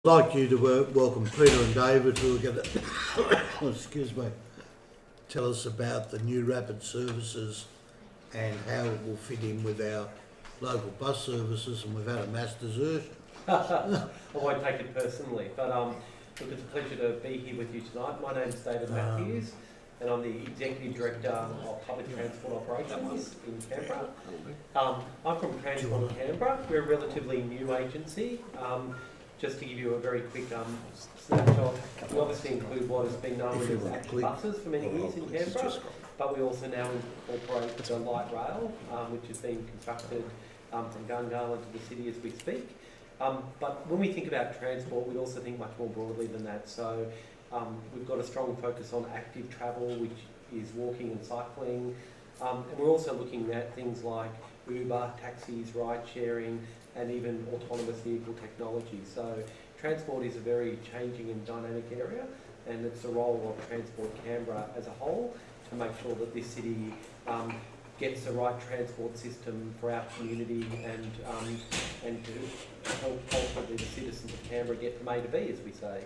I'd like you to welcome Peter and David, who are going to, excuse me, tell us about the new rapid services and how it will fit in with our local bus services, and we've had a mass desertion. I won't take it personally, but look, it's a pleasure to be here with you tonight. My name's David Matthews, and I'm the Executive Director of Public Transport Operations in Canberra. I'm from Transport Canberra. We're a relatively new agency. Just to give you a very quick snapshot, we obviously include what has been known as active buses for many years in Canberra, but we also now incorporate the light rail, which is being constructed from Gungahlin to the city as we speak. But when we think about transport, we also think much more broadly than that. So we've got a strong focus on active travel, which is walking and cycling. And we're also looking at things like Uber, taxis, ride sharing, and even autonomous vehicle technology. So transport is a very changing and dynamic area, and it's the role of Transport Canberra as a whole to make sure that this city gets the right transport system for our community and to help ultimately the citizens of Canberra get from A to B, as we say.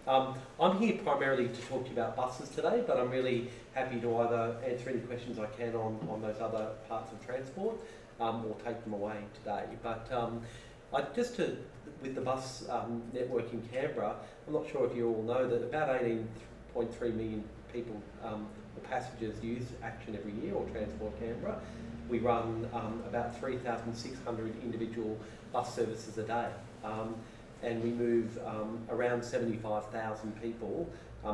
I'm here primarily to talk to you about buses today, but I'm really happy to either answer any questions I can on those other parts of transport or take them away today. But with the bus network in Canberra, I'm not sure if you all know that about 18.3 million people or passengers use Action every year, or Transport Canberra. We run about 3,600 individual bus services a day. And we move around 75,000 people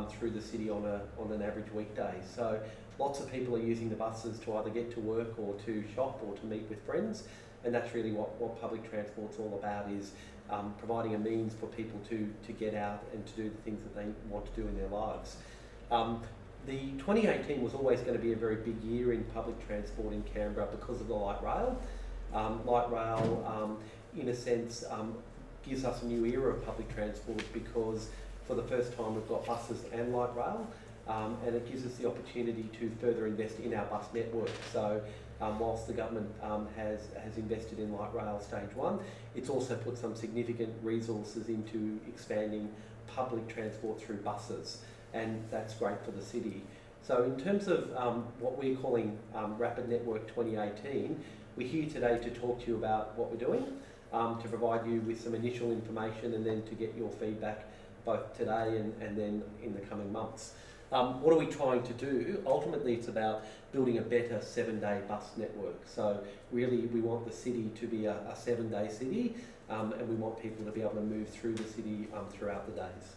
through the city on an average weekday. So lots of people are using the buses to either get to work or to shop or to meet with friends, and that's really what public transport's all about, is providing a means for people to get out and to do the things that they want to do in their lives. The 2018 was always going to be a very big year in public transport in Canberra because of the light rail. Light rail, in a sense, gives us a new era of public transport, because for the first time we've got buses and light rail, and it gives us the opportunity to further invest in our bus network. So whilst the government has invested in light rail stage 1, it's also put some significant resources into expanding public transport through buses, and that's great for the city. So in terms of what we're calling Rapid Network 2018, we're here today to talk to you about what we're doing, to provide you with some initial information, and then to get your feedback both today and then in the coming months. What are we trying to do? Ultimately, it's about building a better 7-day bus network. So really, we want the city to be a 7-day city, and we want people to be able to move through the city throughout the days.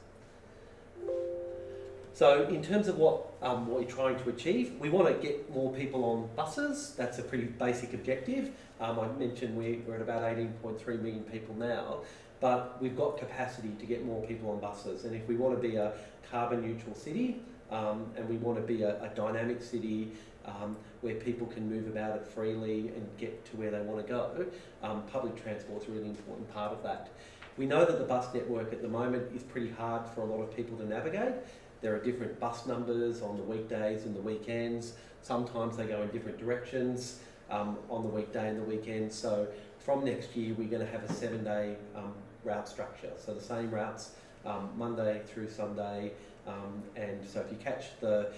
So in terms of what we're trying to achieve, we want to get more people on buses. That's a pretty basic objective. I mentioned we're at about 18.3 million people now, but we've got capacity to get more people on buses. And if we want to be a carbon neutral city, and we want to be a dynamic city where people can move about it freely and get to where they want to go, public transport's a really important part of that. We know that the bus network at the moment is pretty hard for a lot of people to navigate. There are different bus numbers on the weekdays and the weekends. Sometimes they go in different directions on the weekday and the weekend. So from next year, we're going to have a 7-day route structure. So the same routes Monday through Sunday. And so if you catch the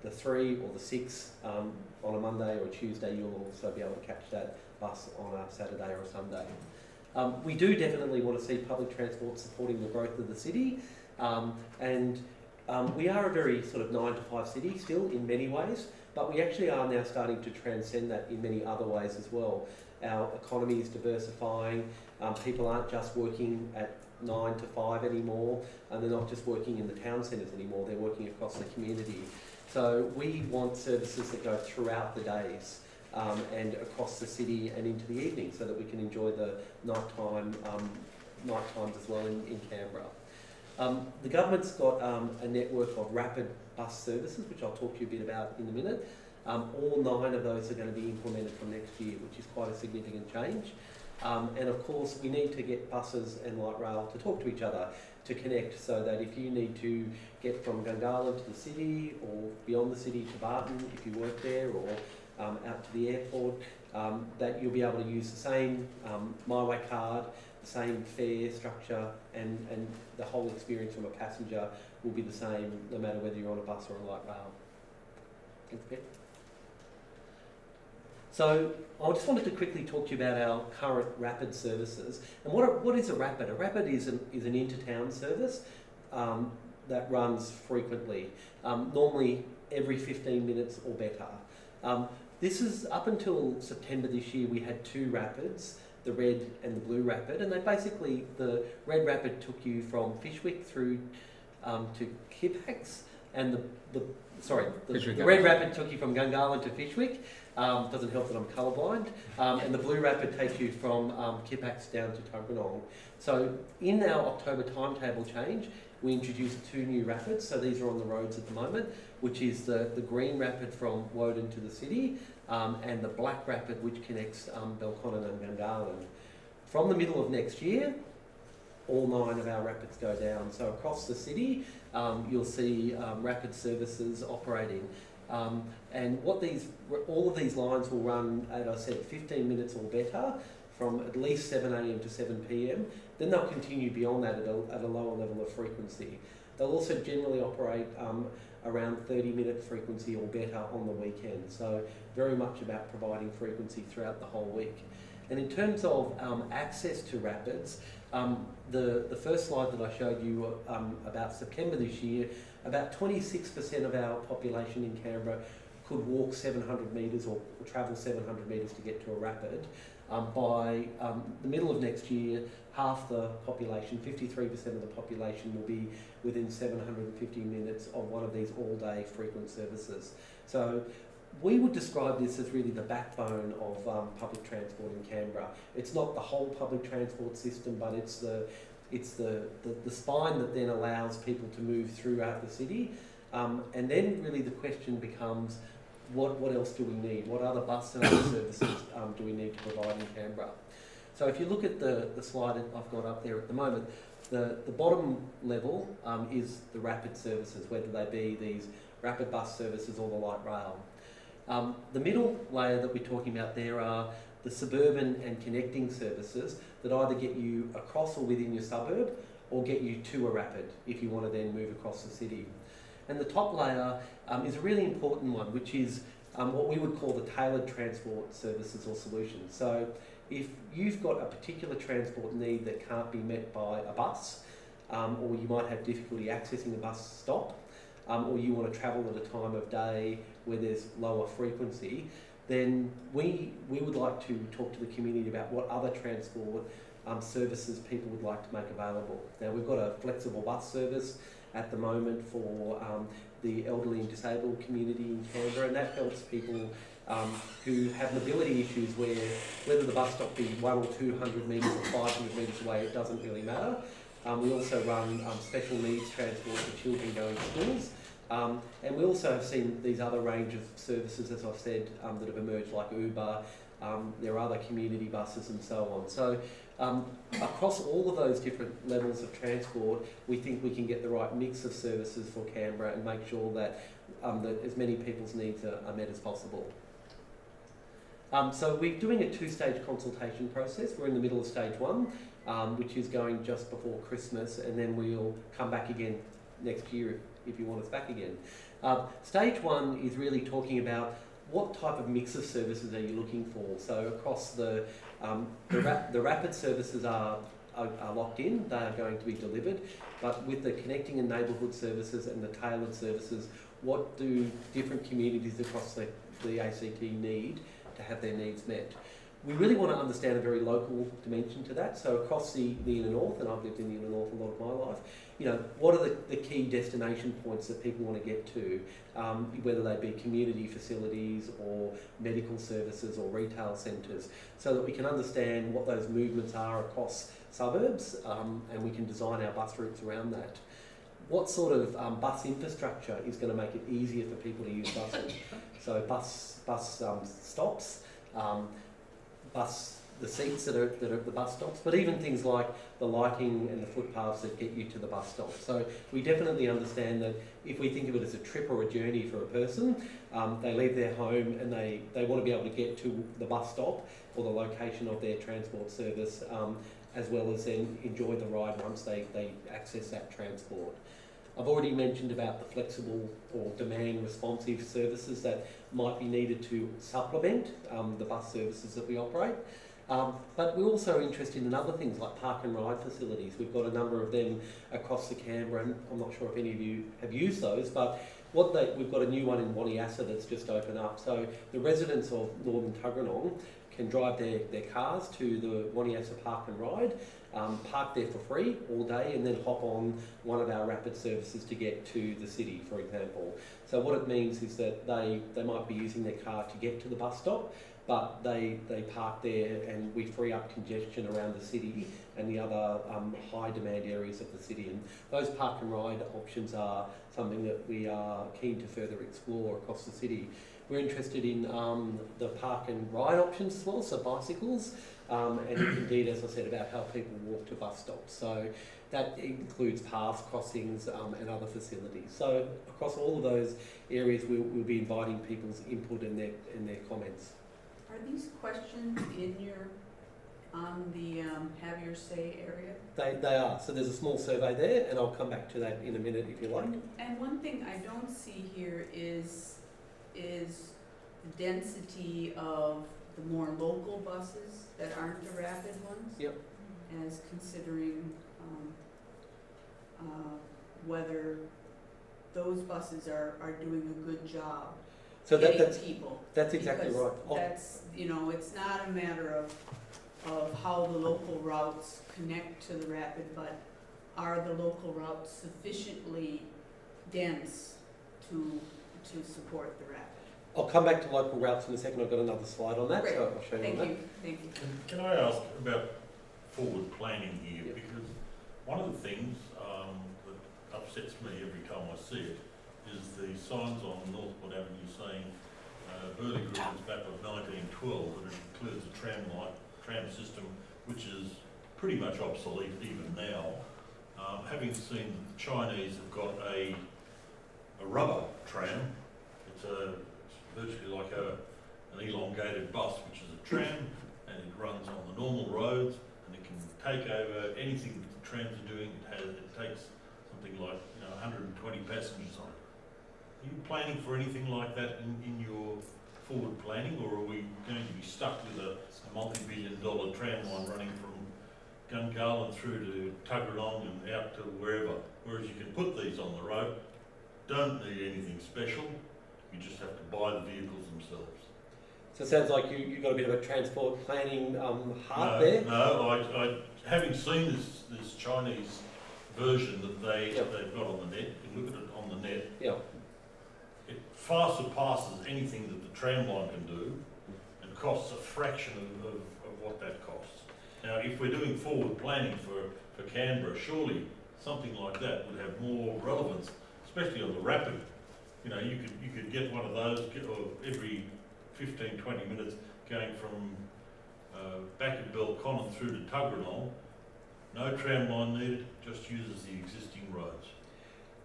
3 or the 6 on a Monday or a Tuesday, you'll also be able to catch that bus on a Saturday or a Sunday. We do definitely want to see public transport supporting the growth of the city, and we are a very sort of 9-to-5 city still in many ways, but we actually are now starting to transcend that in many other ways as well. Our economy is diversifying. People aren't just working at 9 to 5 anymore, and they're not just working in the town centres anymore, they're working across the community. So we want services that go throughout the days and across the city and into the evening, so that we can enjoy the nighttime times as well in Canberra. The government's got a network of rapid bus services, which I'll talk to you a bit about in a minute. All 9 of those are going to be implemented from next year, which is quite a significant change. And of course, we need to get buses and light rail to talk to each other, to connect, so that if you need to get from Gungahlin to the city, or beyond the city to Barton, if you work there, or out to the airport, that you'll be able to use the same MyWay card same fare structure, and the whole experience from a passenger will be the same no matter whether you're on a bus or a light rail. Thanks, Pete. So I just wanted to quickly talk to you about our current rapid services. And what is a rapid? A rapid is an inter-town service that runs frequently, normally every 15 minutes or better. This is up until September this year. We had 2 rapids, the red and the blue rapid, and they basically, the red rapid took you from Fyshwick through to Kippax, and the red rapid took you from Gungahlin to Fyshwick. Doesn't help that I'm colourblind. And the blue rapid takes you from Kippax down to Tuggeranong. So in our October timetable change, we introduced 2 new rapids. So these are on the roads at the moment, which is the green rapid from Woden to the city, and the black rapid which connects Belconnen and Gungahlin. From the middle of next year, all 9 of our rapids go down. So across the city, you'll see rapid services operating. And all of these lines will run, as I said, 15 minutes or better from at least 7 a.m. to 7 p.m. Then they'll continue beyond that at a lower level of frequency. They'll also generally operate around 30-minute frequency or better on the weekend. So very much about providing frequency throughout the whole week. And in terms of access to rapids, the first slide that I showed you about September this year, about 26% of our population in Canberra could walk 700 metres or travel 700 metres to get to a rapid. By the middle of next year, half the population, 53% of the population, will be within 750 minutes of one of these all-day frequent services. So we would describe this as really the backbone of public transport in Canberra. It's not the whole public transport system, but it's the spine that then allows people to move throughout the city. And then really the question becomes, what else do we need? What other bus and other services do we need to provide in Canberra? So if you look at the slide that I've got up there at the moment, the bottom level is the rapid services, whether they be these rapid bus services or the light rail. The middle layer that we're talking about there are the suburban and connecting services that either get you across or within your suburb or get you to a rapid if you want to then move across the city. And the top layer is a really important one, which is what we would call the tailored transport services or solutions. So if you've got a particular transport need that can't be met by a bus, or you might have difficulty accessing a bus stop, or you want to travel at a time of day where there's lower frequency, then we would like to talk to the community about what other transport services people would like to make available. Now we've got a flexible bus service at the moment for the elderly and disabled community in Canberra, and that helps people who have mobility issues where whether the bus stop be 100 or 200 metres or 500 metres away, it doesn't really matter. We also run special needs transport for children going to schools. And we also have seen these other range of services, as I've said, that have emerged like Uber. There are other community buses and so on. So across all of those different levels of transport, we think we can get the right mix of services for Canberra and make sure that, that as many people's needs are met as possible. So we're doing a 2-stage consultation process. We're in the middle of stage 1, which is going just before Christmas, and then we'll come back again next year if you want us back again. Stage 1 is really talking about what type of mix of services are you looking for. So across the rapid services are locked in, they are going to be delivered, but with the connecting and neighbourhood services and the tailored services, what do different communities across the ACT need to have their needs met? We really want to understand a very local dimension to that. So across the inner north, and I've lived in the inner north a lot of my life, you know, what are the key destination points that people want to get to, whether they be community facilities or medical services or retail centres, so that we can understand what those movements are across suburbs, and we can design our bus routes around that. What sort of bus infrastructure is going to make it easier for people to use buses? So bus stops, the seats that are the bus stops, but even things like the lighting and the footpaths that get you to the bus stop. So we definitely understand that if we think of it as a trip or a journey for a person, they leave their home and they want to be able to get to the bus stop or the location of their transport service as well as then enjoy the ride once they access that transport. I've already mentioned about the flexible or demand responsive services that might be needed to supplement the bus services that we operate. But we're also interested in other things like park and ride facilities. We've got a number of them across the Canberra, and I'm not sure if any of you have used those, but we've got a new one in Waniassa that's just opened up. So the residents of Northern Tuggeranong can drive their cars to the Waniassa Park and Ride, park there for free all day, and then hop on one of our rapid services to get to the city, for example. So what it means is that they might be using their car to get to the bus stop, but they park there and we free up congestion around the city and the other high demand areas of the city. And those park and ride options are something that we are keen to further explore across the city. We're interested in the park and ride options as well, so bicycles, and indeed, as I said, about how people walk to bus stops. So that includes paths, crossings, and other facilities. So across all of those areas, we'll be inviting people's input and their comments. Are these questions in your, on the Have Your Say area? They are. So there's a small survey there, and I'll come back to that in a minute if you like. And one thing I don't see here is the density of the more local buses that aren't the rapid ones. Yep. As considering whether those buses are doing a good job. So that's people. That's exactly right. That's, you know, it's not a matter of how the local routes connect to the rapid, but are the local routes sufficiently dense to support the rapid? I'll come back to local routes in a second. I've got another slide on that, Great. so I'll show you on that. Thank you. Can I ask about forward planning here? Yep. Because one of the things that upsets me every time I see it is the signs on Northwood Avenue saying Burley Group is back of 1912, and it includes a tram system, which is pretty much obsolete even now. Having seen the Chinese have got a rubber tram, it's virtually like an elongated bus, which is a tram, and it runs on the normal roads, and it can take over anything that the trams are doing. It takes something like 120 passengers on it. Are you planning for anything like that in your forward planning, or are we going to be stuck with a multi-billion-dollar tram line running from Gungahlin through to Tuggeranong and out to wherever? Whereas you can put these on the road, don't need anything special, you just have to buy the vehicles themselves. So it sounds like you've got a bit of a transport planning heart there. No, I having seen this Chinese version that they've got on the net, you can look at it on the net. Yeah. It far surpasses anything that the tram line can do, and costs a fraction of what that costs. Now, if we're doing forward planning for Canberra, surely something like that would have more relevance, especially on the rapid. You could get one of those every 15-20 minutes going from back at Belconnen through to Tuggeranong. No tram line needed, just uses the existing roads.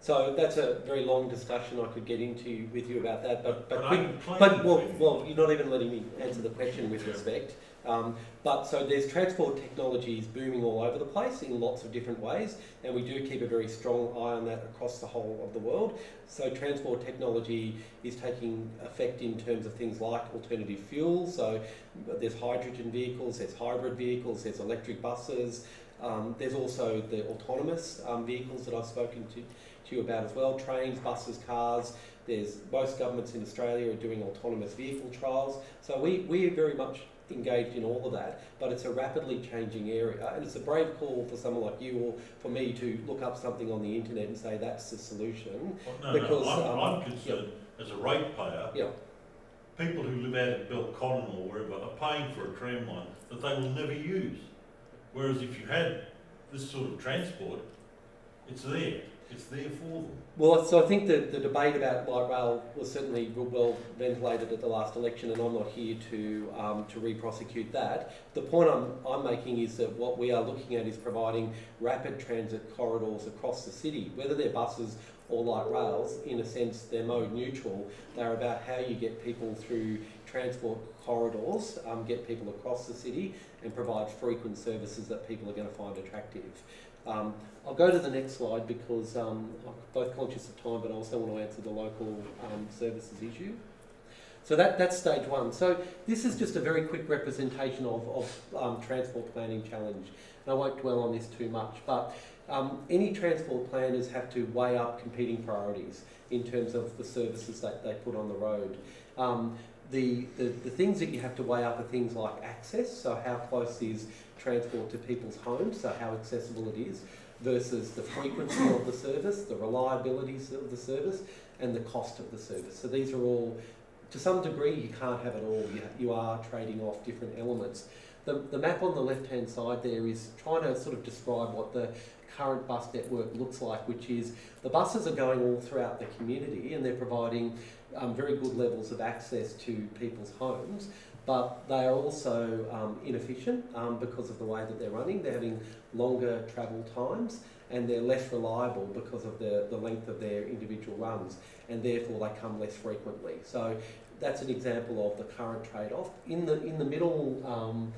So that's a very long discussion I could get into with you about that, but you're not even letting me answer the question with respect. But so there's transport technologies booming all over the place in lots of different ways, and we do keep a very strong eye on that across the whole of the world. So transport technology is taking effect in terms of things like alternative fuels. So there's hydrogen vehicles, there's hybrid vehicles, there's electric buses. There's also the autonomous vehicles that I've spoken to you about as well, trains, buses, cars. There's most governments in Australia are doing autonomous vehicle trials. So we are very much engaged in all of that, but it's a rapidly changing area, and it's a brave call for someone like you or for me to look up something on the internet and say that's the solution. Well, I'm concerned as a ratepayer, people who live out at Belconnen or wherever are paying for a tram line that they will never use. Whereas if you had this sort of transport, it's there. It's there for them. Well, so I think the debate about light rail was certainly well ventilated at the last election, and I'm not here to re-prosecute that. The point I'm making is that what we are looking at is providing rapid transit corridors across the city, whether they're buses or light rails. In a sense, they're mode neutral. They're about how you get people through transport corridors, get people across the city and provide frequent services that people are going to find attractive. I'll go to the next slide because I'm both conscious of time, but I also want to answer the local services issue. So that's stage one. So this is just a very quick representation of transport planning challenge. And I won't dwell on this too much, but any transport planners have to weigh up competing priorities in terms of the services that they put on the road. The things that you have to weigh up are things like access, so how close is transport to people's homes, so how accessible it is, versus the frequency of the service, the reliability of the service, and the cost of the service. So these are all, to some degree, you can't have it all. You are trading off different elements. The map on the left-hand side there is trying to sort of describe what the current bus network looks like, which is the buses are going all throughout the community and they're providing very good levels of access to people's homes, but they are also inefficient because of the way that they're running. They're having longer travel times and they're less reliable because of the length of their individual runs, and therefore they come less frequently. So that's an example of the current trade-off. In the middle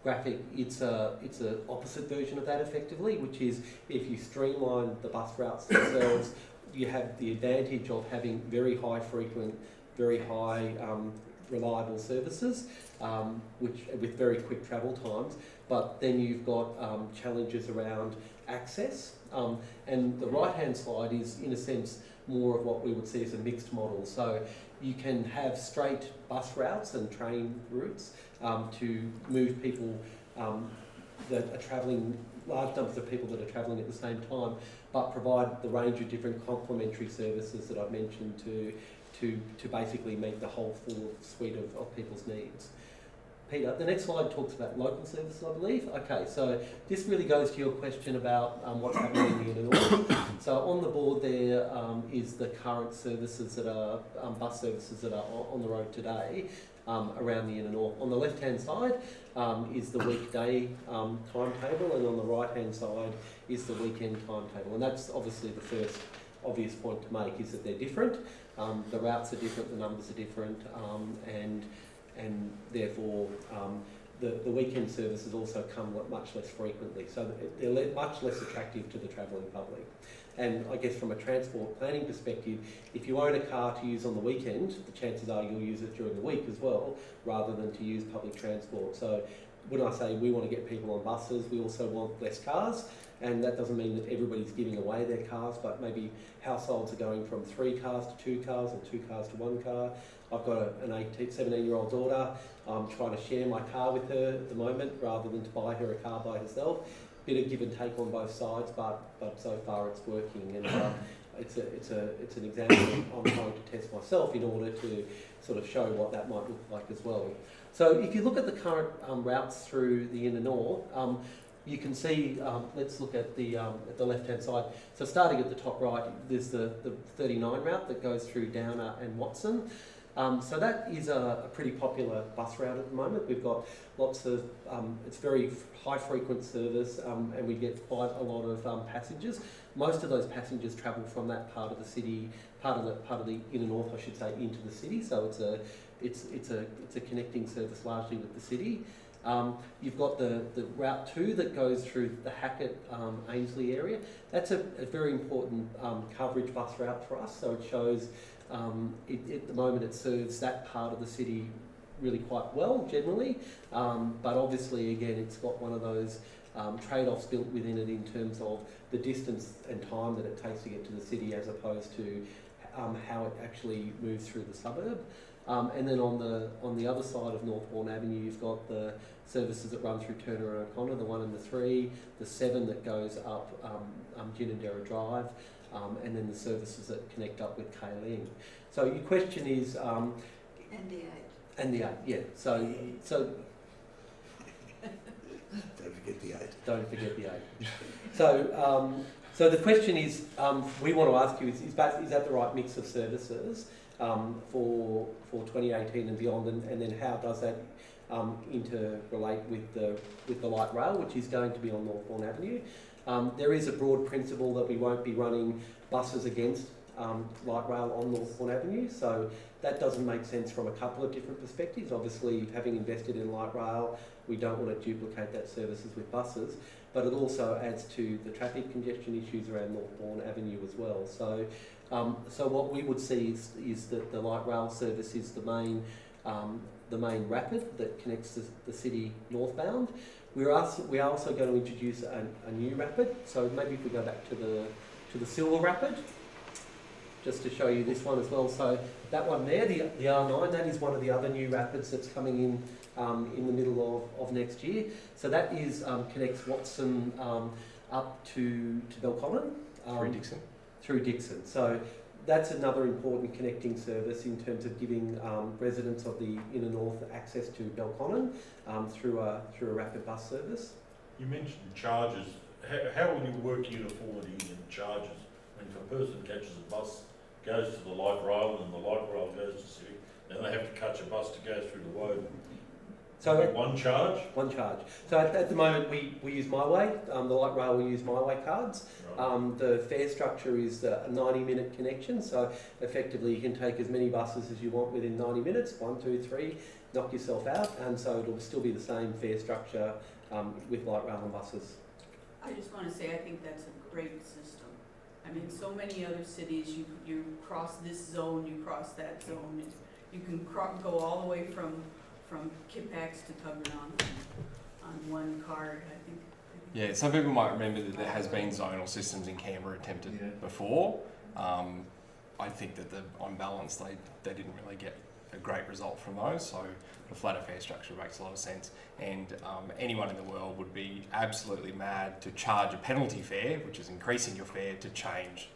graphic, it's a opposite version of that effectively, which is if you streamline the bus routes themselves, you have the advantage of having very high frequent, very high reliable services, which with very quick travel times, but then you've got challenges around access. And the right-hand slide is, in a sense, more of what we would see as a mixed model. So you can have straight bus routes and train routes to move people that are travelling, large numbers of people that are travelling at the same time, but provide the range of different complementary services that I've mentioned to basically meet the whole full suite of people's needs. Peter, the next slide talks about local services, I believe. Okay, so this really goes to your question about what's happening in the inner north. So on the board there is the current services that are, bus services that are on the road today around the inner north. On the left-hand side is the weekday timetable, and on the right-hand side is the weekend timetable. And that's obviously the first obvious point to make, is that they're different. The routes are different, the numbers are different, and therefore the weekend services also come much less frequently, so they're much less attractive to the travelling public. And I guess from a transport planning perspective, if you own a car to use on the weekend, the chances are you'll use it during the week as well, rather than to use public transport. So when I say we want to get people on buses, we also want less cars, and that doesn't mean that everybody's giving away their cars, but maybe households are going from 3 cars to 2 cars, or 2 cars to 1 car. I've got an 17-year-old daughter. I'm trying to share my car with her at the moment rather than to buy her a car by herself. Bit of give and take on both sides, but so far it's working, and it's an example I'm trying to test myself in order to sort of show what that might look like as well. So if you look at the current routes through the inner north, you can see, let's look at the left-hand side. So starting at the top right, there's the 39 route that goes through Downer and Watson. So that is a pretty popular bus route at the moment. We've got lots of, it's very high frequent service, and we get quite a lot of passengers. Most of those passengers travel from that part of the city, part of the inner north, I should say, into the city. So it's a connecting service largely with the city. You've got the Route 2 that goes through the Hackett, Ainslie area. That's a very important coverage bus route for us. So it shows, at the moment it serves that part of the city really quite well generally, but obviously again it's got one of those trade-offs built within it in terms of the distance and time that it takes to get to the city as opposed to how it actually moves through the suburb. And then on the other side of Northbourne Avenue, you've got the services that run through Turner and O'Connor, the 1 and the 3, the 7 that goes up Ginninderra Drive, and then the services that connect up with Kaylin. So your question is... and the 8. And the 8, yeah. So don't forget the 8. Don't forget the 8. So the question is, we want to ask you, is that the right mix of services for 2018 and beyond, and then how does that interrelate with the light rail, which is going to be on Northbourne Avenue? There is a broad principle that we won't be running buses against light rail on Northbourne Avenue. So that doesn't make sense from a couple of different perspectives. Obviously, having invested in light rail, we don't want to duplicate that services with buses, but it also adds to the traffic congestion issues around Northbourne Avenue as well. So, so what we would see is that the light rail service is the main rapid that connects the city northbound. We are also going to introduce a new rapid. So maybe if we go back to the silver rapid, just to show you this one as well. So that one there, the R9, that is one of the other new rapids that's coming in the middle of next year. So that is connects Watson up to Belconnen. Through Dixon. Through Dixon. So that's another important connecting service in terms of giving residents of the inner north access to Belconnen through a rapid bus service. You mentioned charges. How will you work uniformity in charges? I mean, if a person catches a bus, goes to the light rail, and the light rail goes to Civic, then they have to catch a bus to go through the Woden. So one charge? One charge. So at the moment we use My Way. The light rail will use My Way cards. Right. The fare structure is a 90-minute connection, so effectively you can take as many buses as you want within 90 minutes, 1, 2, 3, knock yourself out, and so it'll still be the same fare structure with light rail and buses. I just want to say I think that's a great system. I mean, so many other cities, you cross this zone, you cross that zone, and you can go all the way from Kipax to Tuggeranong on one card, I think. Yeah, some people might remember that there has been zonal systems in Canberra attempted before. I think that on balance they didn't really get a great result from those, so the flatter fare structure makes a lot of sense. And anyone in the world would be absolutely mad to charge a penalty fare, which is increasing your fare, to change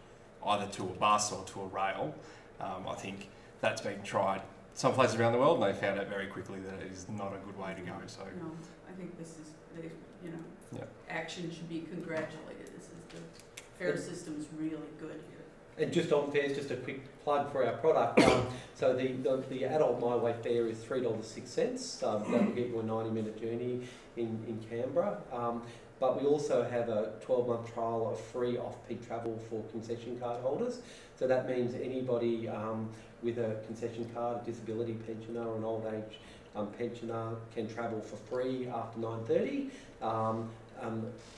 either to a bus or to a rail. I think that's been tried some places around the world, and they found out very quickly that it is not a good way to go. So no, I think this is action should be congratulated. This is the fare system's really good here. And just on fares, just a quick plug for our product. So the adult My Way fare is $3.06. That will get you a 90-minute journey in Canberra. But we also have a 12-month trial of free off-peak travel for concession card holders. So that means anybody with a concession card, a disability pensioner or an old age pensioner can travel for free after 9:30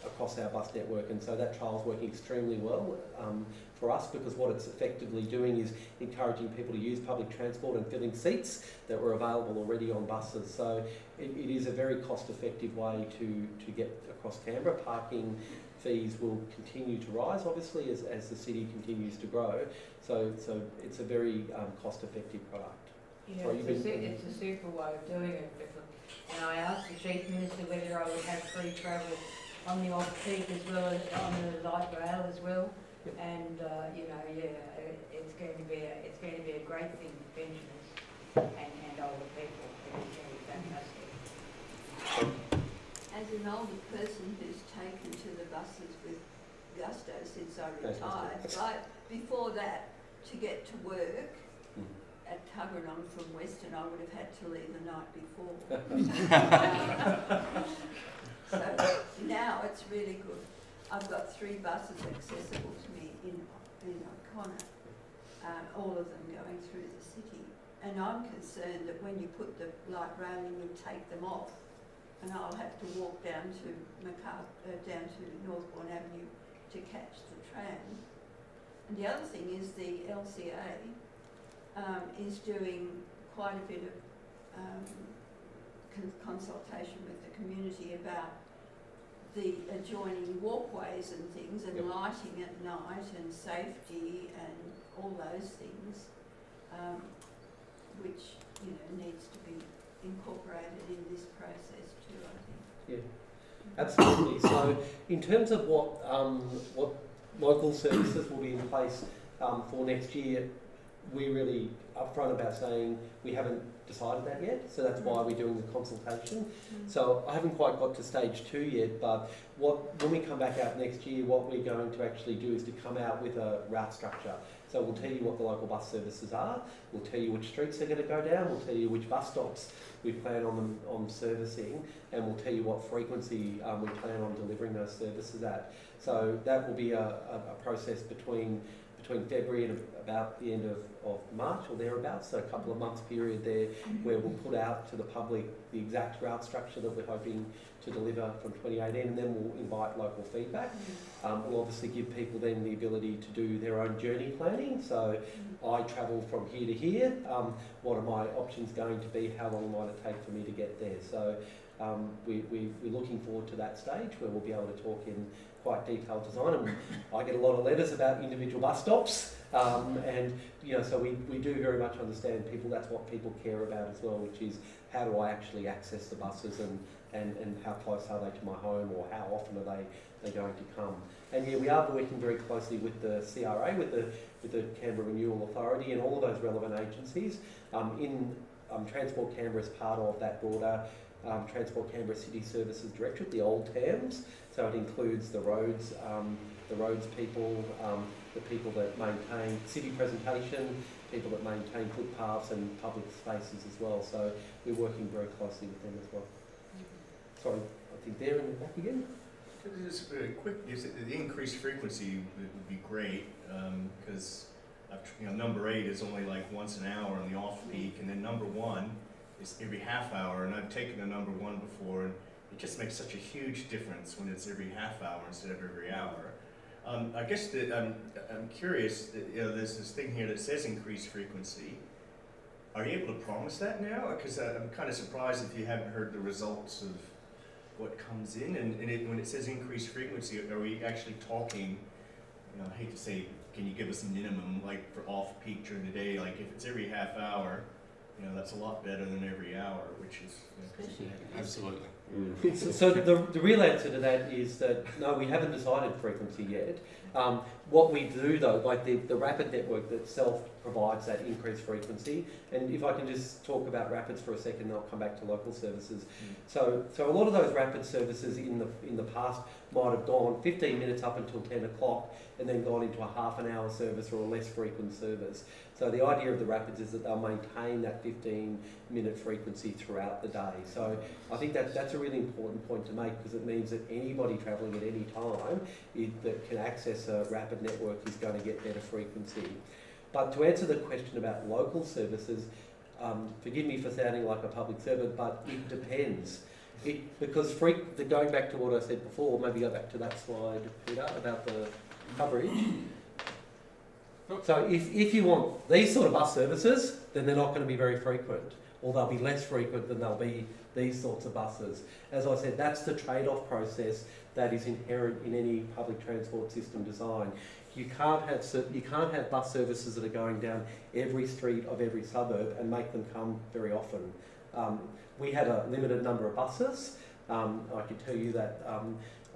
across our bus network. And so that trial is working extremely well for us, because what it's effectively doing is encouraging people to use public transport and filling seats that were available already on buses. So it is a very cost-effective way to get across Canberra. Parking fees will continue to rise, obviously, as the city continues to grow. So it's a very cost-effective product. Yeah, it's a super way of doing it. And I asked the Chief Minister whether I would have free travel on the off-peak as well as on the light rail as well. Yep. And it's going to be a great thing for pensioners and older people. It's going to be fantastic. As an older person who's taken to the buses with gusto since I retired, but before that, to get to work at Tuggeranong from Western, I would have had to leave the night before. So now it's really good. I've got 3 buses accessible to me in O'Connor, all of them going through the city. And I'm concerned that when you put the light rail in, you take them off, and I'll have to walk down to down to Northbourne Avenue to catch the tram. And the other thing is the LCA is doing quite a bit of consultation with the community about the adjoining walkways and things, and lighting at night and safety and all those things, which needs to be incorporated in this process too, I think. Yeah, absolutely. So in terms of what local services will be in place for next year, we're really upfront about saying we haven't decided that yet, so that's why we're doing the consultation. So I haven't quite got to stage 2 yet, but when we come back out next year, what we're going to actually do is to come out with a route structure. So we'll tell you what the local bus services are, we'll tell you which streets they're going to go down, we'll tell you which bus stops we plan on servicing, and we'll tell you what frequency we plan on delivering those services at. So that will be a process between between February and about the end of March or thereabouts, so a couple of months period there where we'll put out to the public the exact route structure that we're hoping to deliver from 2018, and then we'll invite local feedback. We'll obviously give people then the ability to do their own journey planning. So I travel from here to here. What are my options going to be? How long might it take for me to get there? So we're looking forward to that stage where we'll be able to talk in quite detailed design. And I get a lot of letters about individual bus stops, and so we do very much understand people. That's what people care about as well, which is how do I actually access the buses, and how close are they to my home, or how often are they going to come. And yeah, we are working very closely with the CRA, with the Canberra Renewal Authority, and all of those relevant agencies. Transport Canberra is part of that broader Transport Canberra City Services Directorate, the old TAMS. So it includes the roads people, the people that maintain city presentation, people that maintain footpaths and public spaces as well. So we're working very closely with them as well. Sorry, I think they're in the back again. Just quick, you said the increased frequency would be great, because number 8 is only like once an hour on the off-peak, and then number 1 is every half hour, and I've taken a number 1 before, and it just makes such a huge difference when it's every half hour instead of every hour. I guess that I'm curious, that, there's this thing here that says increased frequency. Are you able to promise that now? Because I'm kind of surprised if you haven't heard the results of what comes in, and when it says increased frequency, are we actually talking, I hate to say, can you give us a minimum, like for off-peak during the day, like if it's every half hour, that's a lot better than every hour, which is... Absolutely. So the real answer to that is that no, we haven't decided frequency yet. What we do though, like the rapid network itself provides that increased frequency. And if I can just talk about rapids for a second, I'll come back to local services. So a lot of those rapid services in the past might have gone 15 minutes up until 10 o'clock and then gone into a half an hour service or a less frequent service. So the idea of the rapids is that they'll maintain that 15-minute frequency throughout the day. So I think that's a really important point to make, because it means that anybody travelling at any time that can access a rapid network is going to get better frequency. But to answer the question about local services, forgive me for sounding like a public servant, but it depends. Because going back to what I said before, maybe go back to that slide, Peter, about the coverage. So if you want these sort of bus services, then they're not going to be very frequent, or they'll be less frequent than they'll be these sorts of buses. As I said, that's the trade-off process that is inherent in any public transport system design. You can't have bus services that are going down every street of every suburb and make them come very often. We have a limited number of buses. I can tell you that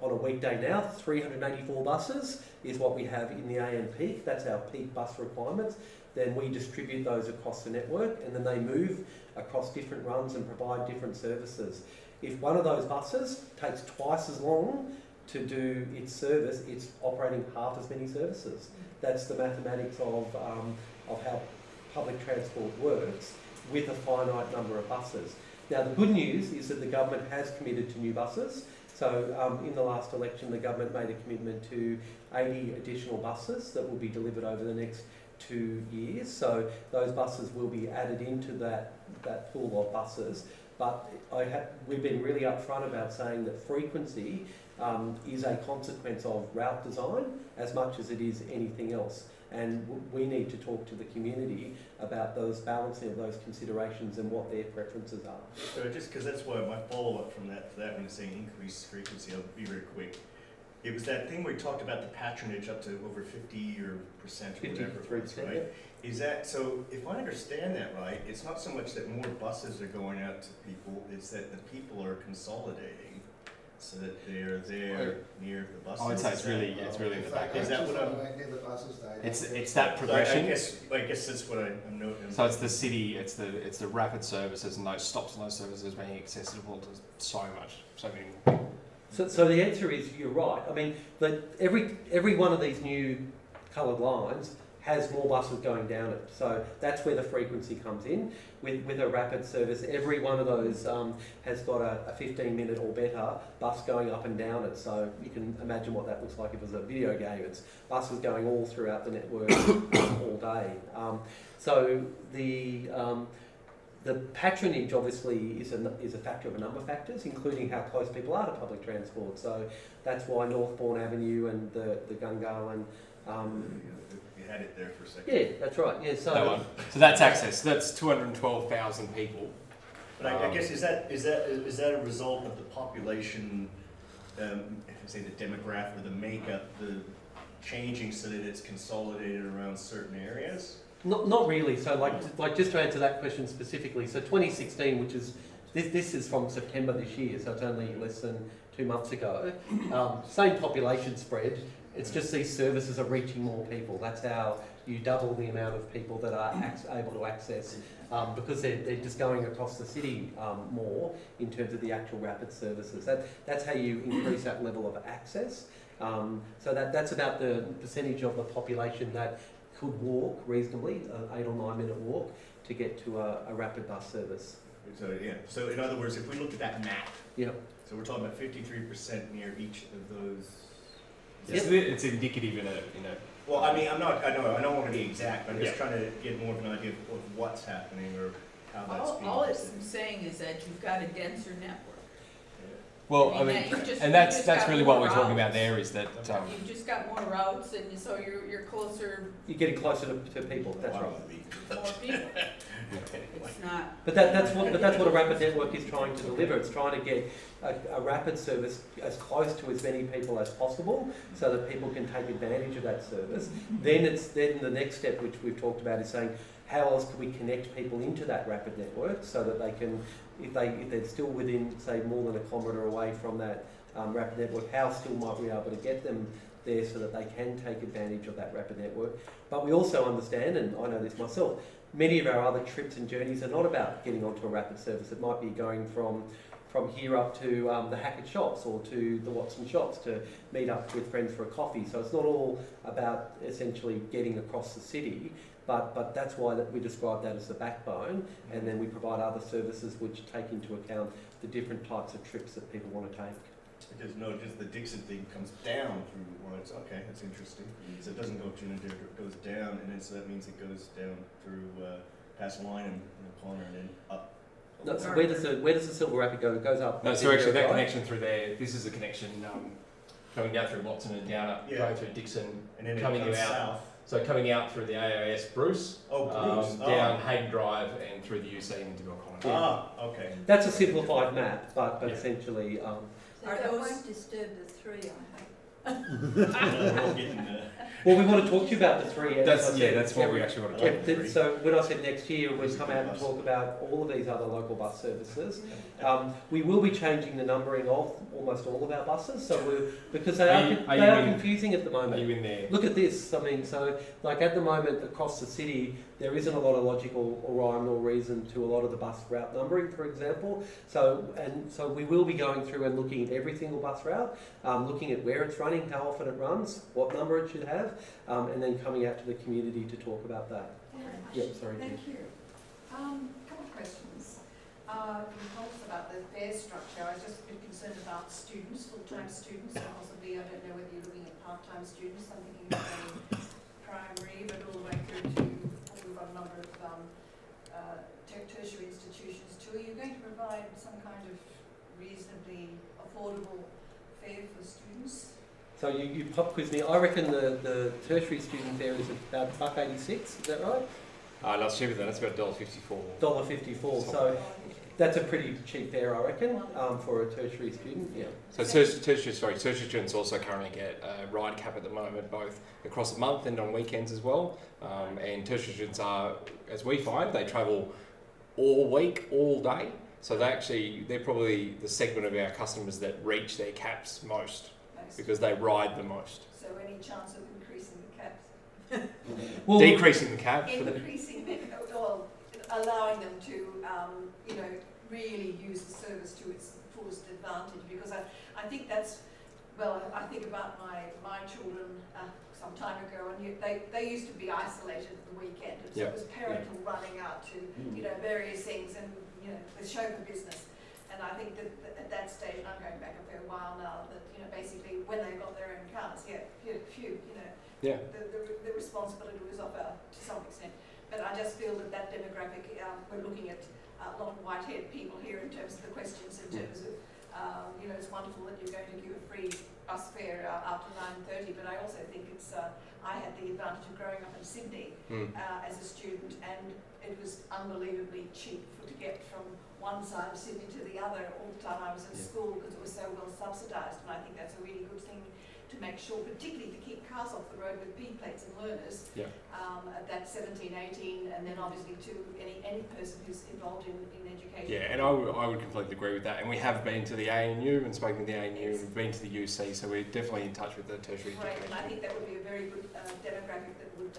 on a weekday now, 384 buses is what we have in the AM peak. That's our peak bus requirements. Then we distribute those across the network, and then they move across different runs and provide different services. If one of those buses takes twice as long to do its service, it's operating half as many services. That's the mathematics of how public transport works with a finite number of buses. Now the good news is that the government has committed to new buses. So in the last election, the government made a commitment to 80 additional buses that will be delivered over the next 2 years. So those buses will be added into that pool of buses. But we've been really upfront about saying that frequency is a consequence of route design as much as it is anything else. And we need to talk to the community about those balancing of those considerations and what their preferences are. So just because that's why my follow-up from that when you're saying increased frequency, I'll be very quick. It was that thing where we talked about the patronage up to over 50% or whatever it was, right? Yeah. Is that, so if I understand that right, it's not so much that more buses are going out to people, it's that the people are consolidating so that they're there near the buses. I would say it's really the back. Is that what I'm... It's that progression. I guess that's what I'm noting. So it's the city, it's the rapid services and those stops and those services being accessible to so many more people. So the answer is you're right. I mean, every one of these new coloured lines has more buses going down it. So that's where the frequency comes in. With a rapid service, every one of those has got a 15-minute or better bus going up and down it. So you can imagine what that looks like if it was a video game. It's buses going all throughout the network all day. So the patronage obviously is a factor of a number of factors, including how close people are to public transport. So that's why Northbourne Avenue and the Gungahlin. You had it there for a second. Yeah, that's right. Yeah, That one. So that's access. That's 212,000 people. But I guess is that a result of the population, say the demographic or the makeup, the changing so that it's consolidated around certain areas? Not really. So like just to answer that question specifically. So 2016, which is this is from September this year, so it's only less than 2 months ago. Same population spread. It's just these services are reaching more people. That's how you double the amount of people that are able to access, because they're just going across the city more in terms of the actual rapid services. That's how you increase that level of access. So that's about the percentage of the population that could walk reasonably, an 8 or 9 minute walk, to get to a rapid bus service. So yeah. So in other words, if we look at that map, Yep. so we're talking about 53% near each of those. It's indicative in a. Well, I mean, I don't want to be exact, but I'm just Yeah. trying to get more of an idea of what's happening or how that's being. All it's saying is that you've got a denser network. Well, I mean, that you've just- and you've that's just that's got really what more we're talking about routes. there is that. You've just got more routes, and so you're closer, You're getting closer to people. That's right. more people. It's not. But that's what a rapid network is trying to deliver. It's trying to get a rapid service as close to as many people as possible, so that people can take advantage of that service. Then the next step, which we've talked about, is saying how else can we connect people into that rapid network so that they can, if they're still within, say, more than a kilometre away from that rapid network, how still might we be able to get them there so that they can take advantage of that rapid network. But we also understand, and I know this myself, many of our other trips and journeys are not about getting onto a rapid service. It might be going from here up to the Hackett shops or to the Watson shops to meet up with friends for a coffee. So it's not all about essentially getting across the city, but that's why we describe that as the backbone, and then we provide other services which take into account the different types of trips that people want to take. Because just the Dixon thing comes down through Lawrence. Okay, that's interesting. So it doesn't go to Unadilla, it goes down, and then so that means it goes down through past Lyme and Connor and then up. No, so where does the Silver Rapid go? It goes up. No, so actually that connection through there. This is a connection coming down through Watson and down up, going through Dixon, and then coming it comes out. south. So coming out through the AIS Bruce, down Hayden Drive and through the UC into O'Connor. Ah, okay. That's a simplified map, but Yeah. essentially. So Are that those- won't disturb the three, I hope. We're all getting Well, we want to talk to you about the three. That's what we actually want to talk about. So when I said next year, we'll come out and talk about all of these other local bus services. We will be changing the numbering of almost all of our buses, so because they are confusing at the moment. Are you in there? Look at this. I mean, so like at the moment across the city, there isn't a lot of logical or rhyme or reason to a lot of the bus route numbering, for example. So we will be going through and looking at every single bus route, looking at where it's running, how often it runs, what number it should have, and then coming out to the community to talk about that. Yep, sorry. Thank you. Couple of questions. You told us about the fare structure. I was just a bit concerned about students, full-time students, and possibly, I don't know whether you're looking at part-time students. I'm thinking of primary, but all the way through to, we've got a number of tertiary institutions too. Are you going to provide some kind of reasonably affordable fare for students? So you pop quiz me. I reckon the tertiary student fare is about $1.86. Is that right? No, it's cheaper than that. It's about $1.54. $1.54. So that's a pretty cheap fare, I reckon, for a tertiary student. Yeah. So tertiary students also currently get a ride cap at the moment, both across the month and on weekends as well. And tertiary students are, as we find, they travel all week, all day. So they're probably the segment of our customers that reach their caps most because they ride the most. So any chance of increasing the caps? Well, decreasing the cap. Increasing them, or allowing them to, really use the service to its fullest advantage, because I think that's, well, I think about my children some time ago, and they used to be isolated at the weekend, and so it was parental running out to, you know, various things, and, you know, the chauffeur business. And I think that at that stage, and I'm going back a fair while now, that, you know, basically when they got their own cars, you know, the responsibility was off to some extent. But I just feel that demographic, we're looking at a lot of white-haired people here in terms of the questions, in terms of, you know, it's wonderful that you're going to give a free bus fare after 9:30, but I also think it's, I had the advantage of growing up in Sydney as a student, and it was unbelievably cheap to get from one side of Sydney to the other all the time I was at school, because it was so well subsidised, and I think that's a really good thing to make sure, particularly to keep cars off the road with P plates and learners, at that 17, 18, and then obviously to any person who's involved in education. Yeah, and I would completely agree with that. And we have been to the ANU and spoken to the ANU, and we've been to the UC, so we're definitely in touch with the tertiary education. And I think that would be a very good demographic that would.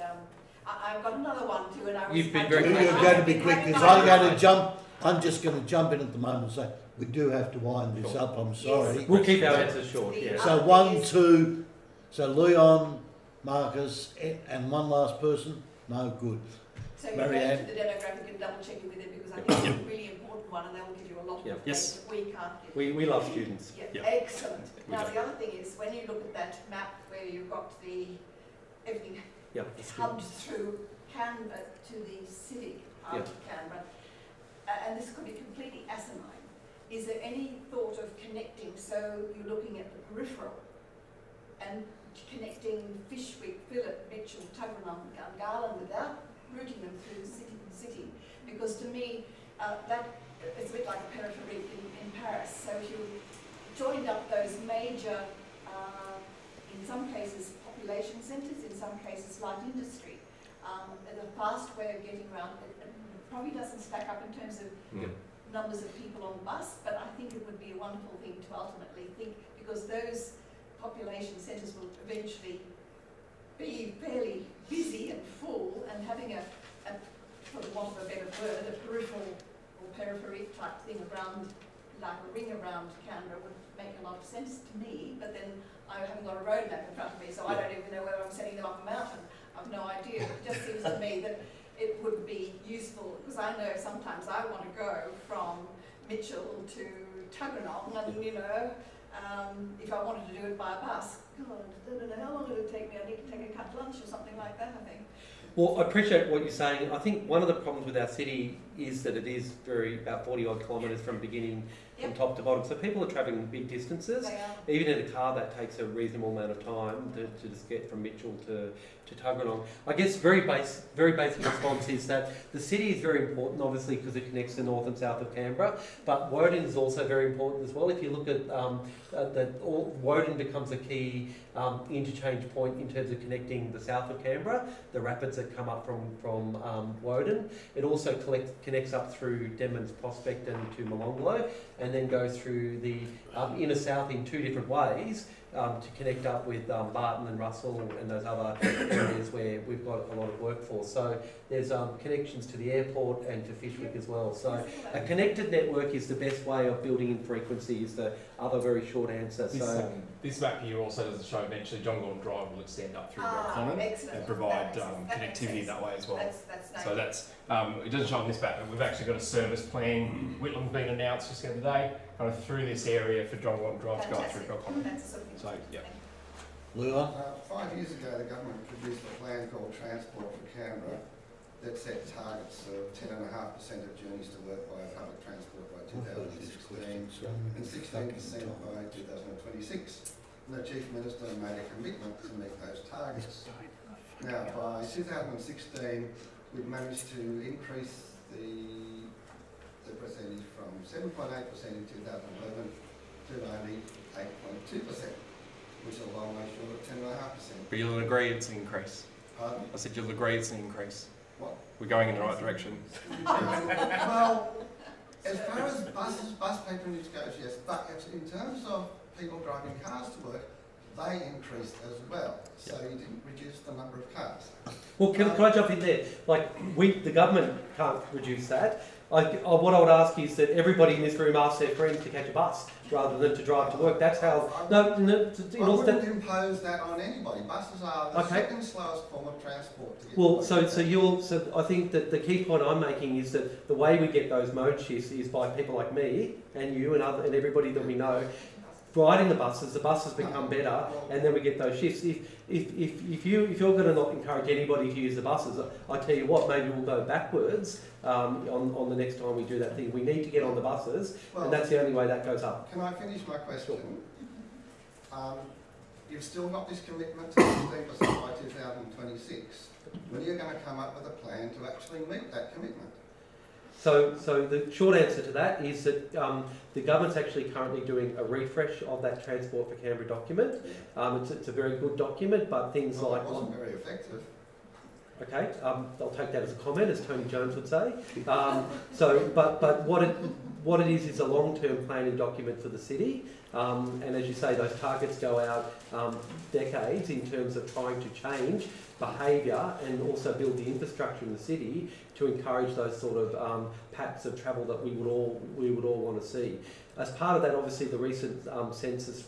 I've got another one too, and I was. You've been very. You're going to be quick, because I'm going to jump. I'm just going to jump in at the moment and say we do have to wind this up. I'm sorry. Yes. We'll keep our answers short. Yeah. So 1, 2. So Leon, Marcus, and one last person. No good. So you go to the demographic and double check it with them, because I think it's a really important one, and they will give you a lot of information that we can't give. We love students. Yeah. Excellent. Now the other thing is, when you look at that map where you've got everything hubbed through Canberra to the city of Canberra, and this could be completely asinine, is there any thought of connecting, so you're looking at the peripheral and connecting Fishwick, Phillip, Mitchell, Tuggeranong and Garland without routing them through the city? Because to me, that it's a bit like a periphery in Paris. So if you joined up those major, in some cases population centres, in some cases light industry, the fast way of getting around, it probably doesn't stack up in terms of numbers of people on the bus, but I think it would be a wonderful thing to ultimately think, because those population centres will eventually be fairly busy and full, and having a for the want of a better word, a peripheral or periphery type thing around, like a ring around Canberra, would make a lot of sense to me. But then I haven't got a road map in front of me, so I don't even know whether I'm setting them up a mountain. I've no idea. It just seems to me that it would be useful, because I know sometimes I want to go from Mitchell to Tuggeranong, and you know, if I wanted to do it by a bus, God, I don't know how long it would take me. I need to take a cut lunch or something like that, I think. Well, I appreciate what you're saying. I think one of the problems with our city is that it is about 40 odd kilometres from beginning from top to bottom. So people are travelling big distances. Even in a car, that takes a reasonable amount of time to just get from Mitchell to Tuggeranong. I guess very basic response is that the city is very important, obviously, because it connects the north and south of Canberra, but Woden is also very important as well. If you look at Woden becomes a key interchange point in terms of connecting the south of Canberra, the rapids that come up from Woden. It also connects up through Denman's Prospect and to Molonglo, and then goes through the inner south in 2 different ways to connect up with Barton and Russell and those other areas where we've got a lot of workforce. So there's connections to the airport and to Fishwick as well. So a connected network is the best way of building in frequency, is the other very short answer. This map here also doesn't show eventually John Gordon Drive will extend up through Common and provide connectivity that way as well. That's nice. So that's, it doesn't show on this map, but we've actually got a service plan. Whitlam's been announced just the other day, kind of through this area for John Gordon Drive to go up through Common. So, yeah. Leon? 5 years ago, the government produced a plan called Transport Canberra that set targets of 10.5% of journeys to work by public transport by 2016 and 16% by 2026. And the Chief Minister made a commitment to meet those targets. Now, by 2016, we've managed to increase the percentage from 7.8% in 2011 to only 8.2%, which is a long way short of 10.5%. But you'll agree it's an increase. Pardon? I said you'll agree it's an increase. What? We're going in the right direction. Well, as far as bus patronage goes, yes, but in terms of people driving cars to work, they increased as well. So you didn't reduce the number of cars. Well, can I jump in there? Like, the government can't reduce that. what I would ask is that everybody in this room asks their friends to catch a bus rather than to drive to work. That's how. I wouldn't impose that on anybody. Buses are the second slowest form of transport to get well, to so I think that the key point I'm making is that the way we get those mode shifts is by people like me and you and everybody that we know riding the buses become better, and then we get those shifts. If you're going to not encourage anybody to use the buses, I tell you what, maybe we'll go backwards on the next time we do that thing. We need to get on the buses, and that's the only way that goes up. Can I finish my question? You've still got this commitment to 15% by 2026. When are you going to come up with a plan to actually meet that commitment? So the short answer to that is that the government's actually currently doing a refresh of that Transport for Canberra document. It's a very good document, but things like... It wasn't very effective. Okay, I'll take that as a comment, as Tony Jones would say. But what it is a long-term planning document for the city. And as you say, those targets go out decades in terms of trying to change behaviour and also build the infrastructure in the city to encourage those sort of patterns of travel that we would all want to see. As part of that, obviously, the recent census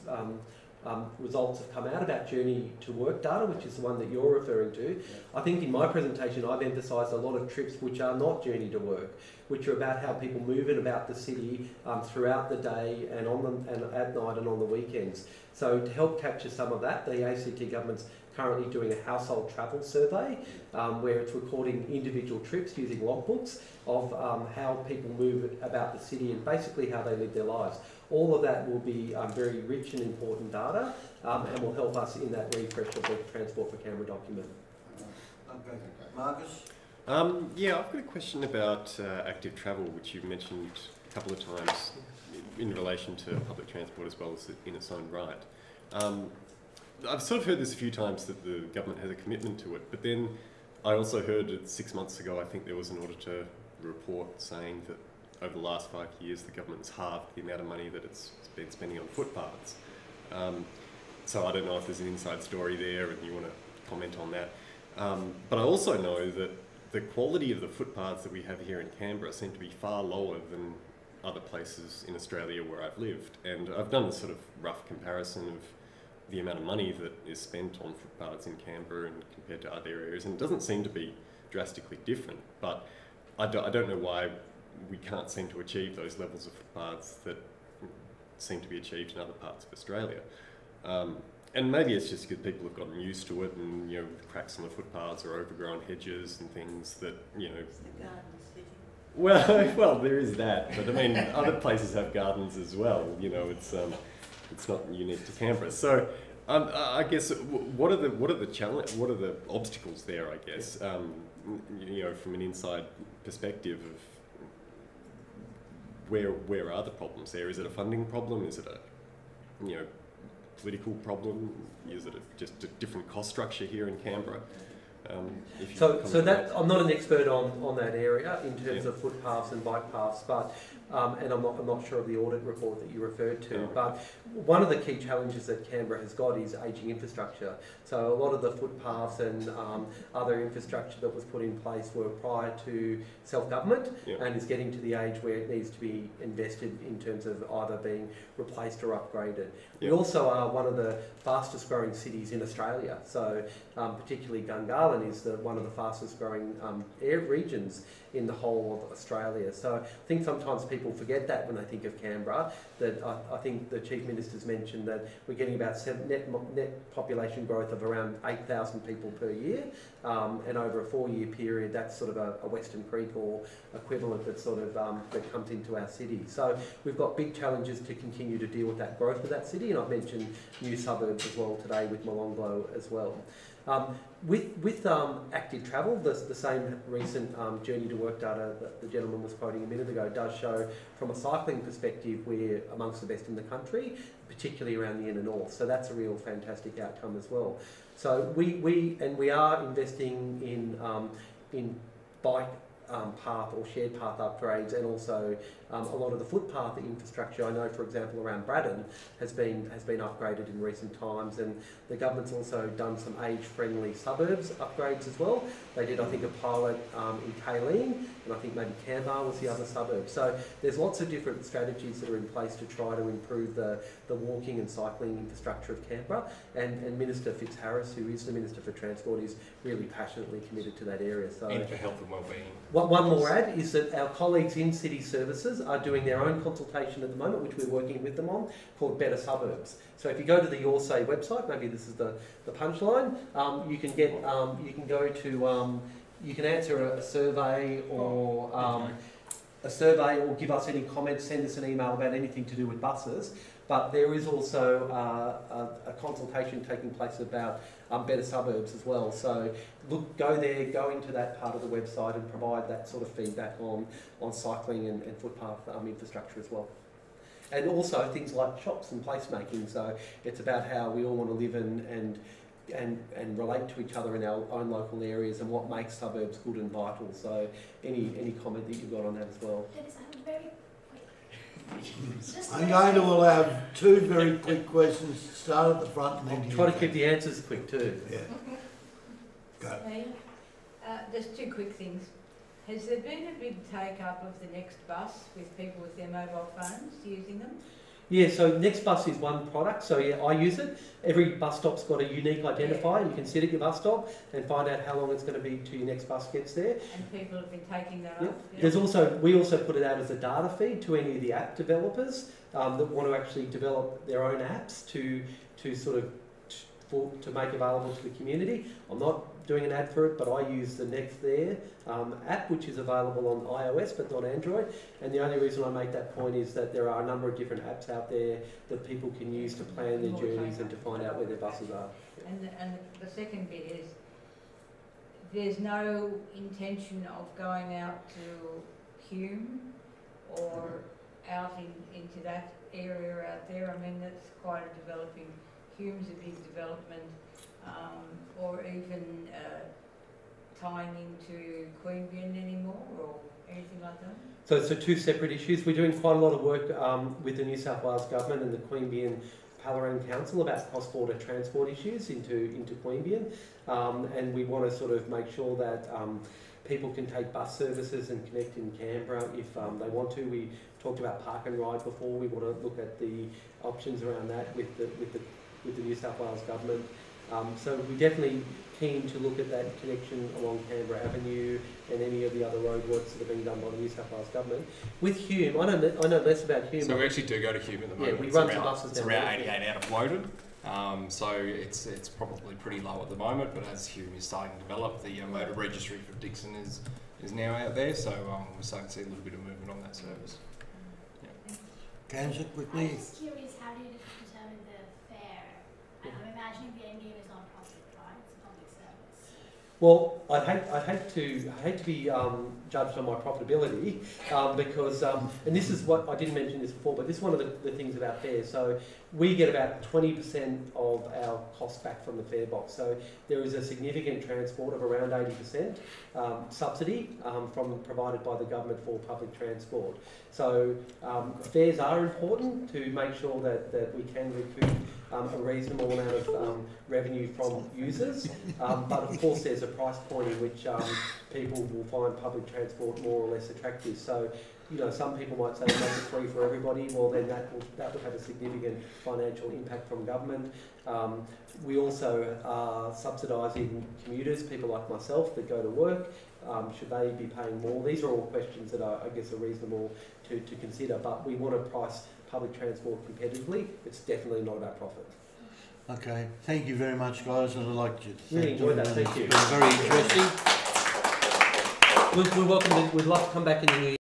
results have come out about journey to work data, which is the one that you're referring to. I think in my presentation I've emphasised a lot of trips which are not journey to work, which are about how people move in about the city throughout the day and at night and on the weekends. So to help capture some of that, the ACT government's currently doing a household travel survey where it's recording individual trips using logbooks of how people move about the city and basically how they live their lives. All of that will be very rich and important data and will help us in that refresh of the Transport for Canberra document. Marcus? Yeah, I've got a question about active travel, which you've mentioned a couple of times in relation to public transport as well as in its own right. I've sort of heard this a few times that the government has a commitment to it, but then I also heard it 6 months ago, I think there was an auditor report saying that over the last 5 years the government's halved the amount of money that it's been spending on footpaths. So I don't know if there's an inside story there and you want to comment on that. But I also know that the quality of the footpaths that we have here in Canberra seem to be far lower than other places in Australia where I've lived. And I've done a sort of rough comparison of the amount of money that is spent on footpaths in Canberra and compared to other areas, and it doesn't seem to be drastically different. But I don't know why we can't seem to achieve those levels of footpaths that seem to be achieved in other parts of Australia. And maybe it's just because people have gotten used to it, and the cracks on the footpaths or overgrown hedges and things that It's the garden city. Well, there is that, but I mean, other places have gardens as well. It's not unique to Canberra. So, I guess what are the obstacles there? I guess from an inside perspective of where are the problems there? Is it a funding problem? Is it a political problem? Is it just a different cost structure here in Canberra? So that I'm not an expert on that area in terms of footpaths and bike paths, but and I'm not sure of the audit report that you referred to. But one of the key challenges that Canberra has got is ageing infrastructure. So a lot of the footpaths and other infrastructure that was put in place were prior to self-government and is getting to the age where it needs to be invested in terms of either being replaced or upgraded. We also are one of the fastest growing cities in Australia. So particularly Gungahlin is one of the fastest growing regions in the whole of Australia. So I think sometimes people forget that when they think of Canberra, that I think the Chief Minister's mentioned that we're getting about net population growth of around 8,000 people per year, and over a 4-year period that's sort of a Western Creek or equivalent that sort of that comes into our city. So we've got big challenges to continue to deal with that growth of that city, and I've mentioned new suburbs as well today with Molonglo as well. With active travel, the same recent journey to work data that the gentleman was quoting a minute ago does show from a cycling perspective we're amongst the best in the country, particularly around the inner north. So that's a real fantastic outcome as well. So we are investing in bike path or shared path upgrades, and also a lot of the footpath infrastructure. I know, for example, around Braddon has been upgraded in recent times, and the government's also done some age-friendly suburbs upgrades as well. They did, I think, a pilot in Kaleen, and I think maybe Canberra was the other suburb. So there's lots of different strategies that are in place to try to improve the walking and cycling infrastructure of Canberra, and Minister Fitzharris, who is the Minister for Transport, is really passionately committed to that area. So, and for health and wellbeing. One more add is that our colleagues in City Services are doing their own consultation at the moment, which we're working with them on, called Better Suburbs. So if you go to the Your Say website, maybe this is the punchline, you can get, you can go to, you can answer a survey or give us any comments, send us an email about anything to do with buses. But there is also a consultation taking place about Better Suburbs as well. So go there, go into that part of the website and provide that sort of feedback on cycling and footpath infrastructure as well. And also things like shops and placemaking. So it's about how we all want to live and relate to each other in our own local areas and what makes suburbs good and vital. So any comment that you've got on that as well? I'm going to allow 2 very quick questions. Start at the front and then Try to keep the answers quick too. Yeah. Go. Just 2 quick things. Has there been a big take-up of the Next Bus with people with their mobile phones using them? Yeah, so Next Bus is one product, so yeah, I use it. Every bus stop's got a unique identifier. You can sit at your bus stop and find out how long it's going to be till your next bus gets there. And people have been taking that Yep. up? Yeah. There's also, we also put it out as a data feed to any of the app developers that want to actually develop their own apps to sort of to make available to the community. I'm not doing an ad for it, but I use the Next There app, which is available on iOS but not Android. And the only reason I make that point is that there are a number of different apps out there that people can use to plan their journeys and to find out where their buses are. And the second bit is, there's no intention of going out to Hume or out into that area out there. I mean, that's quite a developing. Hume's a big development, or even tying into Queanbeyan anymore, or anything like that? So 2 separate issues. We're doing quite a lot of work with the New South Wales Government and the Queanbeyan Palarang Council about cross-border transport issues into Queanbeyan, and we want to sort of make sure that people can take bus services and connect in Canberra if they want to. We talked about park and ride before. We want to look at the options around that with the New South Wales Government. So we're definitely keen to look at that connection along Canberra Avenue and any of the other roadworks that are being done by the New South Wales Government. With Hume, I know less about Hume. So we actually do go to Hume at the moment. Yeah, we run some buses It's down around there. 88 out of Woden. So it's probably pretty low at the moment, but as Hume is starting to develop, the motor registry for Dixon is now out there, so we're starting to see a little bit of movement on that service. Yeah. Councillor, quickly. I'm just curious, how do you determine the fare? I'm imagining the end game is not profit, right? It's a public service. Well, I'd hate to be judged on my profitability because, and this is what I didn't mention this before, but this is one of the things about fares. So we get about 20% of our cost back from the fare box. So there is a significant transport of around 80% subsidy provided by the government for public transport. So fares are important to make sure that we can recoup a reasonable amount of revenue from users, but of course there's a price point in which people will find public transport more or less attractive. So, you know, some people might say make it free for everybody. Well, then that would have a significant financial impact from government. We also are subsidising commuters, people like myself that go to work. Should they be paying more? These are all questions that I guess are reasonable to consider, but we want to price public transport competitively. It's definitely not about profit. Okay, thank you very much, guys, and I'd like to Really enjoyed that, thank you. It's been very interesting. We'd love to come back in the new year.